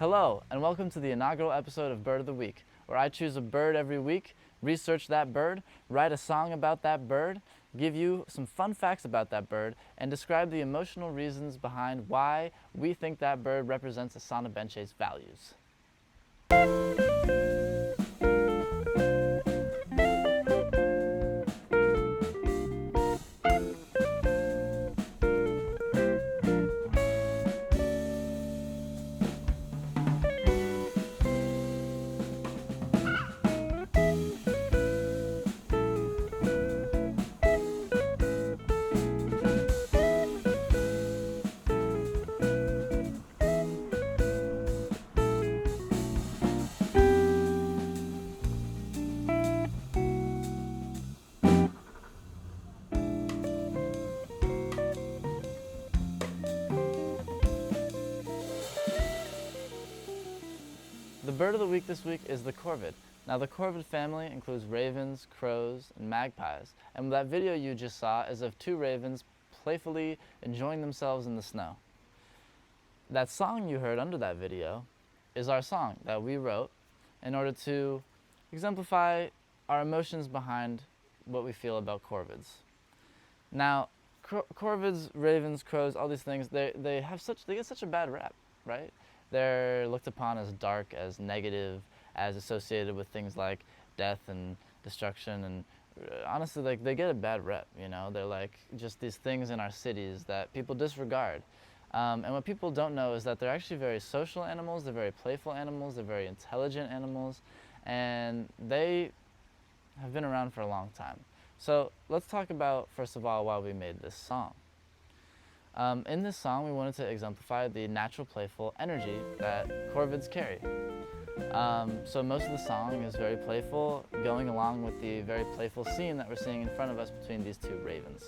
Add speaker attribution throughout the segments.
Speaker 1: Hello, and welcome to the inaugural episode of Bird of the Week, where I choose a bird every week, research that bird, write a song about that bird, give you some fun facts about that bird, and describe the emotional reasons behind why we think that bird represents Asanabenche's values. The bird of the week this week is the Corvid. Now the Corvid family includes ravens, crows, and magpies, and that video you just saw is of two ravens playfully enjoying themselves in the snow. That song you heard under that video is our song that we wrote in order to exemplify our emotions behind what we feel about Corvids. Now, Corvids, ravens, crows, all these things, they get such a bad rap, right? They're looked upon as dark, as negative, as associated with things like death and destruction, and honestly, like, they get a bad rep, you know? They're like just these things in our cities that people disregard. And what people don't know is that they're actually very social animals, they're very playful animals, they're very intelligent animals, and they have been around for a long time. So let's talk about, first of all, why we made this song. In this song, we wanted to exemplify the natural playful energy that Corvids carry. So most of the song is very playful, going along with the very playful scene that we're seeing in front of us between these two ravens.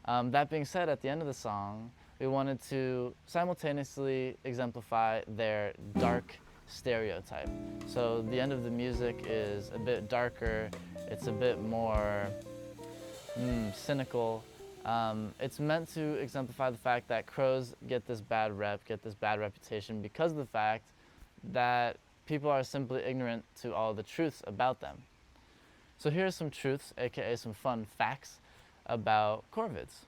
Speaker 1: That being said, at the end of the song, we wanted to simultaneously exemplify their dark stereotype. So the end of the music is a bit darker, it's a bit more cynical. It's meant to exemplify the fact that crows get this bad reputation because of the fact that people are simply ignorant to all the truths about them. So here are some truths, aka some fun facts about Corvids.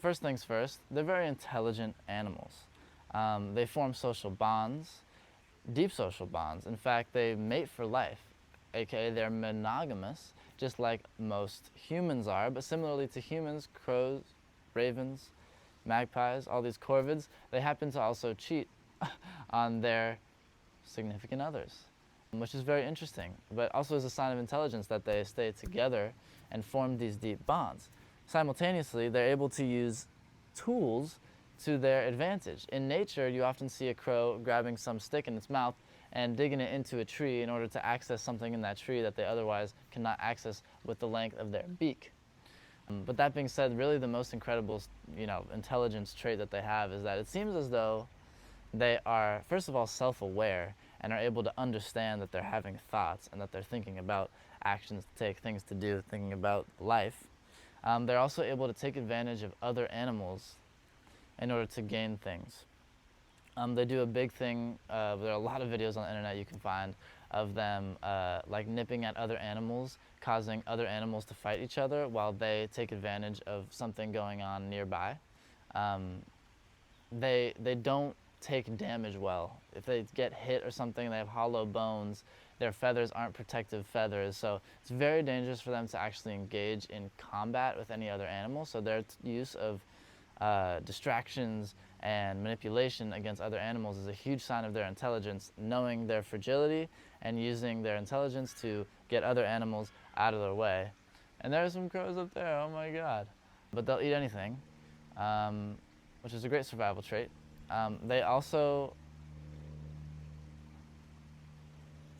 Speaker 1: First things first, they're very intelligent animals. They form social bonds, deep social bonds. In fact, they mate for life, aka they're monogamous, just like most humans are, but similarly to humans, crows, ravens, magpies, all these corvids, they happen to also cheat on their significant others, which is very interesting, but also is a sign of intelligence that they stay together and form these deep bonds. Simultaneously, they're able to use tools to their advantage. In nature, you often see a crow grabbing some stick in its mouth and digging it into a tree in order to access something in that tree that they otherwise cannot access with the length of their beak. But that being said, really the most incredible, intelligence trait that they have is that it seems as though they are, first of all, self-aware and are able to understand that they're having thoughts and that they're thinking about actions to take, things to do, thinking about life. They're also able to take advantage of other animals in order to gain things. They do a big thing, there are a lot of videos on the internet you can find of them like nipping at other animals, causing other animals to fight each other while they take advantage of something going on nearby. They don't take damage well. If they get hit or something, they have hollow bones, their feathers aren't protective feathers, so it's very dangerous for them to actually engage in combat with any other animal, so their use of distractions and manipulation against other animals is a huge sign of their intelligence, knowing their fragility and using their intelligence to get other animals out of their way. And there are some crows up there, oh my god. But they'll eat anything, which is a great survival trait. They also...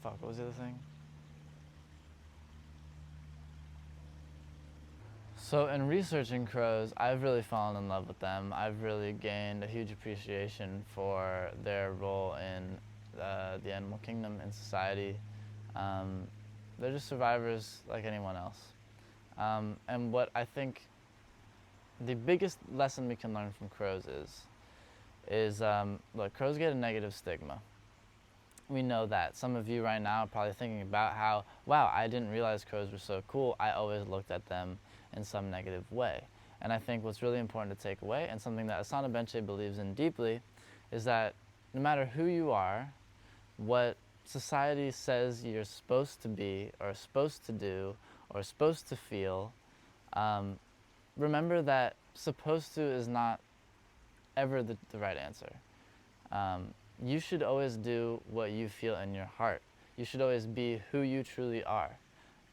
Speaker 1: Fuck, what was the other thing? So in researching crows, I've really fallen in love with them. I've really gained a huge appreciation for their role in the animal kingdom and society. They're just survivors like anyone else. And what I think the biggest lesson we can learn from crows is is, look, crows get a negative stigma. We know that. Some of you right now are probably thinking about how, wow, I didn't realize crows were so cool. I always looked at them in some negative way. And I think what's really important to take away, and something that Asanabenche believes in deeply, is that no matter who you are, what society says you're supposed to be, or supposed to do, or supposed to feel, remember that supposed to is not ever the right answer. You should always do what you feel in your heart. You should always be who you truly are.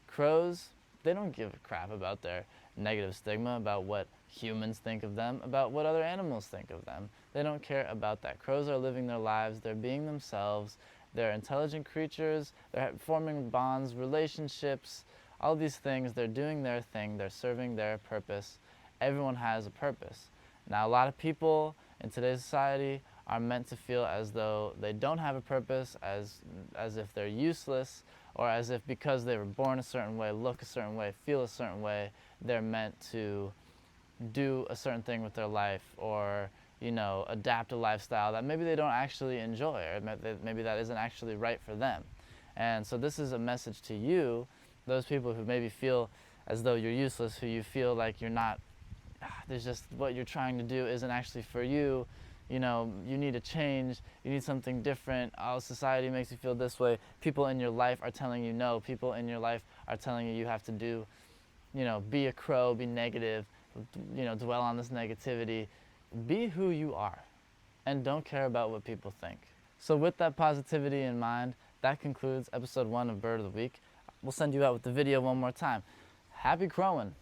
Speaker 1: Crows, they don't give a crap about their negative stigma, about what humans think of them, about what other animals think of them. They don't care about that. Crows are living their lives, they're being themselves, they're intelligent creatures, they're forming bonds, relationships, all these things. They're doing their thing, they're serving their purpose. Everyone has a purpose. Now, a lot of people in today's society are meant to feel as though they don't have a purpose, as if they're useless, or as if because they were born a certain way, look a certain way, feel a certain way, they're meant to do a certain thing with their life, or, you know, adapt a lifestyle that maybe they don't actually enjoy, or maybe that isn't actually right for them. And so this is a message to you, those people who maybe feel as though you're useless, who you feel like you're not, there's just what you're trying to do isn't actually for you. You know, you need a change, you need something different. Oh, society makes you feel this way. People in your life are telling you no. People in your life are telling you have to do, you know, be a crow, be negative, you know, dwell on this negativity. Be who you are and don't care about what people think. So with that positivity in mind, that concludes episode 1 of Bird of the Week. We'll send you out with the video one more time. Happy crowing!